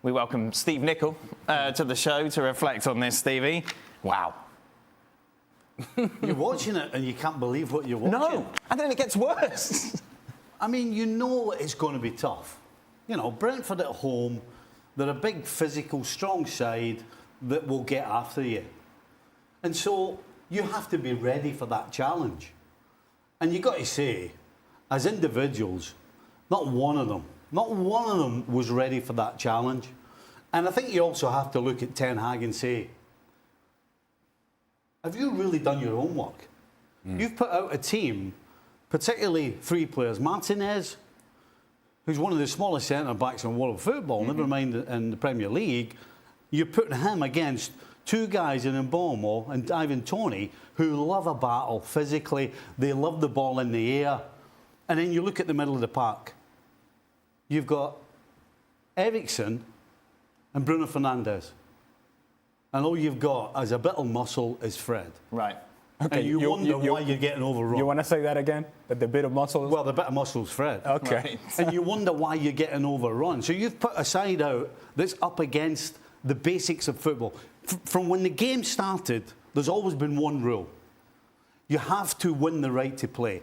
We welcome Steve Nicol to the show to reflect on this, Stevie. Wow. You're watching it and you can't believe what you're watching. No, and then it gets worse. I mean, you know it's going to be tough. You know, Brentford at home, they're a big, physical, strong side that will get after you. And so you have to be ready for that challenge. And you've got to say, as individuals, not one of them was ready for that challenge. And I think you also have to look at Ten Hag and say, have you really done your homework? You've put out a team, particularly three players. Martinez, who's one of the smallest centre-backs in world football, never mind in the Premier League, you're putting him against two guys in Mbeumo and Ivan Toney who love a battle physically. They love the ball in the air. And then you look at the middle of the park. You've got Eriksen and Bruno Fernandes. And all you've got as a bit of muscle is Fred. Right. Okay, and you wonder why you're getting overrun. You want to say that again? That the bit of muscle is... Well, the bit of muscle is Fred. Okay. Right. And you wonder why you're getting overrun. So you've put a side out that's up against the basics of football. From when the game started, there's always been one rule. You have to win the right to play.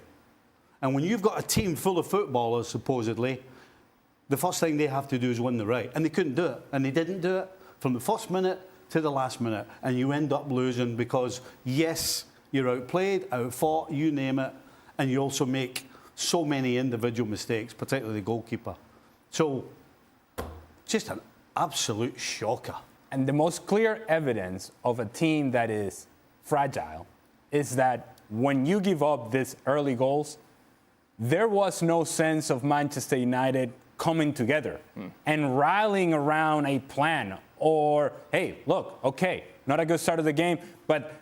And when you've got a team full of footballers, supposedly, the first thing they have to do is win the right. And they couldn't do it. And they didn't do it from the first minute to the last minute. And you end up losing because, yes, you're outplayed, outfought, you name it. And you also make so many individual mistakes, particularly the goalkeeper. So, just an absolute shocker. And the most clear evidence of a team that is fragile is that when you give up these early goals, there was no sense of Manchester United coming together and rallying around a plan or, hey, look, okay, not a good start of the game, but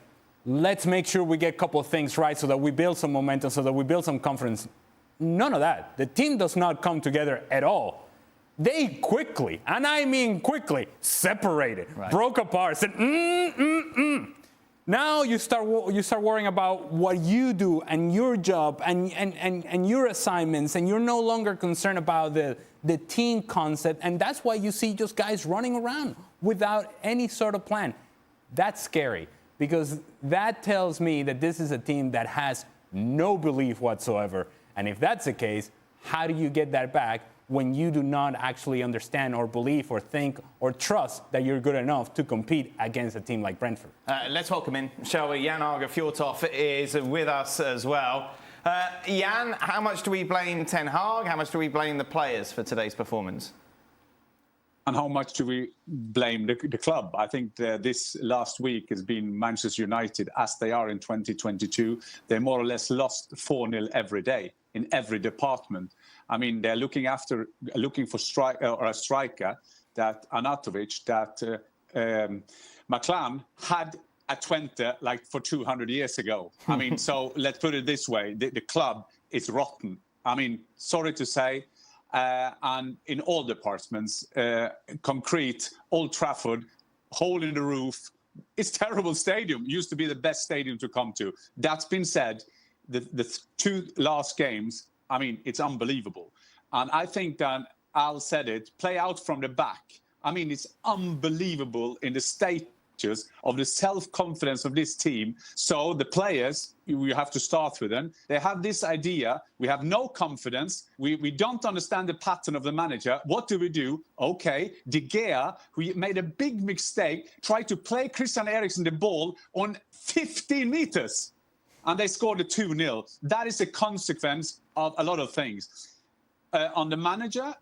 let's make sure we get a couple of things right so that we build some momentum, so that we build some confidence. None of that. The team does not come together at all. They quickly, and I mean quickly, separated, broke apart, said, Now you start worrying about what you do and your job and your assignments, and you're no longer concerned about the team concept, and that's why you see just guys running around without any sort of plan. That's scary, because that tells me that this is a team that has no belief whatsoever. And if that's the case, how do you get that back when you do not actually understand or believe or think or trust that you're good enough to compete against a team like Brentford? Let's welcome in, shall we? Jan Arge Fjortoft is with us as well. Jan, how much do we blame Ten Hag? How much do we blame the players for today's performance? And how much do we blame the club? I think this last week has been Manchester United, as they are in 2022. They more or less lost 4-0 every day in every department. I mean, they're looking for a striker, that Arnautovic, that McClaren had at Twente like for 200 years ago. I mean, so let's put it this way. The club is rotten. I mean, sorry to say, and in all departments, concrete, Old Trafford, hole in the roof. It's a terrible stadium. Used to be the best stadium to come to. That's been said. The two last games, I mean, it's unbelievable. And I think that Al said it, play out from the back. I mean, it's unbelievable in the stages of the self-confidence of this team. So the players, we have to start with them. They have this idea. We have no confidence. We don't understand the pattern of the manager. What do? Okay, De Gea, who made a big mistake, tried to play Christian Eriksen the ball on 15 meters. And they scored a 2-0. That is a consequence of a lot of things. On the manager,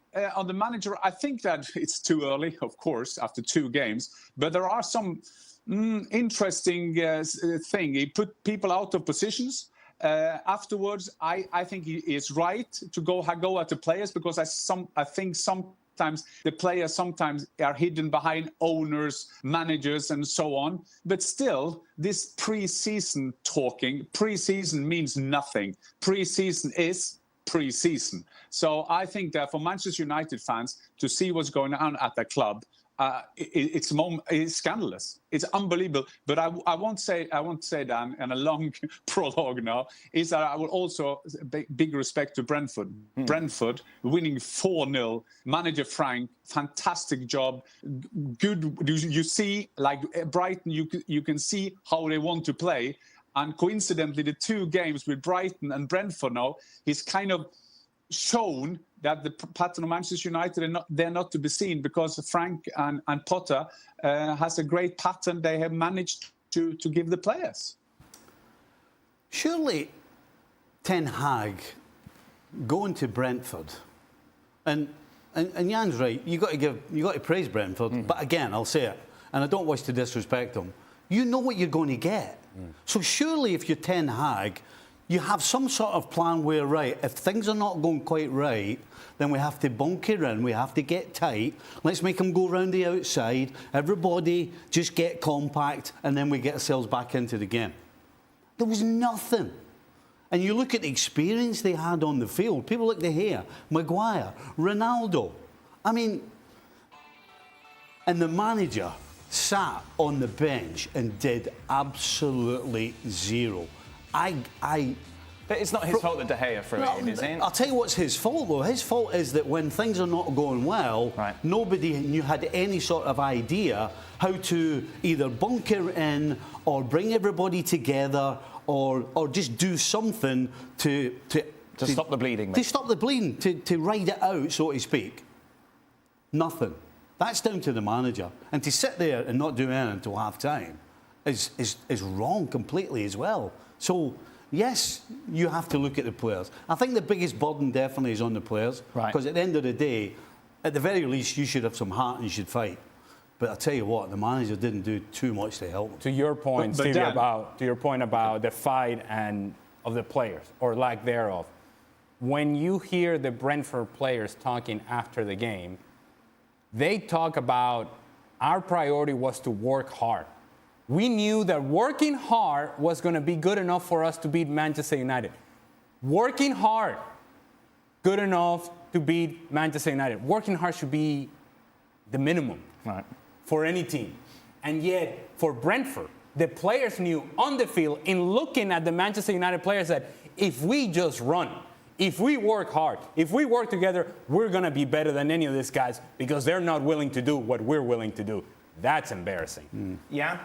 I think that it's too early, of course, after 2 games. But there are some interesting thing. He put people out of positions. Afterwards, I think he is right to go at the players, because I think sometimes the players are hidden behind owners, managers, and so on. But still, this pre-season means nothing. Pre-season is pre-season. So I think that for Manchester United fans to see what's going on at the club, it's scandalous. It's unbelievable. But I won't say that. And a long prologue now is that I will also big respect to Brentford. Brentford winning 4-0. Manager Frank, fantastic job. Good. You see, like Brighton, you can see how they want to play. And coincidentally, the 2 games with Brighton and Brentford now is kind of shown that the pattern of Manchester United they're not to be seen, because Frank and Potter has a great pattern they have managed to give the players. Surely Ten Hag going to Brentford, and Jan's right, you got to praise Brentford, but again, I'll say it, and I don't wish to disrespect them. You know what you're going to get. So surely if you're Ten Hag, you have some sort of plan where, right, if things are not going quite right, then we have to bunker in, we have to get tight, let's make them go round the outside, everybody just get compact, and then we get ourselves back into the game. There was nothing. And you look at the experience they had on the field, people like De Gea, Maguire, Ronaldo. I mean, and the manager sat on the bench and did absolutely zero. But it's not his fault that De Gea threw it in, is it? I'll tell you what's his fault, though. His fault is that when things are not going well, nobody had any sort of idea how to either bunker in or bring everybody together or just do something to stop the bleeding. To stop the bleeding, to ride it out, so to speak. Nothing. That's down to the manager. And to sit there and not do anything until half-time is wrong completely as well. So, yes, you have to look at the players. I think the biggest burden definitely is on the players. Because at the end of the day, at the very least, you should have some heart and you should fight. But I tell you what, the manager didn't do too much to help them. To your point, Stevie, Dan, about the fight and of the players, or lack thereof, when you hear the Brentford players talking after the game, they talk about our priority was to work hard. We knew that working hard was going to be good enough for us to beat Manchester United. Working hard, good enough to beat Manchester United. Working hard should be the minimum for any team. And yet, for Brentford, the players knew on the field, in looking at the Manchester United players, that if we just run, if we work hard, if we work together, we're going to be better than any of these guys, because they're not willing to do what we're willing to do. That's embarrassing. Yeah.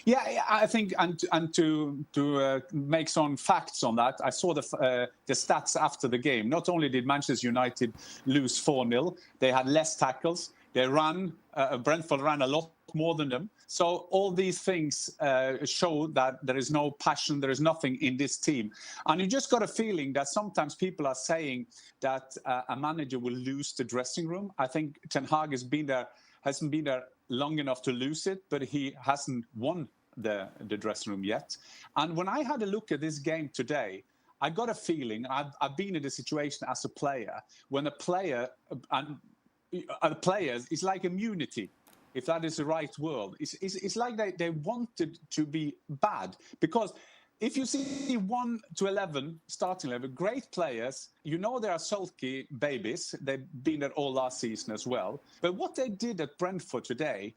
Yeah, I think, and to make some facts on that, I saw the stats after the game. Not only did Manchester United lose 4-0, they had less tackles. They Brentford ran a lot more than them. So all these things show that there is no passion, there is nothing in this team. And you just got a feeling that sometimes people are saying that a manager will lose the dressing room. I think Ten Hag hasn't been there long enough to lose it, but he hasn't won the dressing room yet. And when I had a look at this game today, I got a feeling, I've been in the situation as a player, when a player and the players, it's like immunity, if that is the right word. It's like they wanted to be bad, because if you see 1 to 11 starting level, great players, you know they are sulky babies. They've been there all last season as well. But what they did at Brentford today,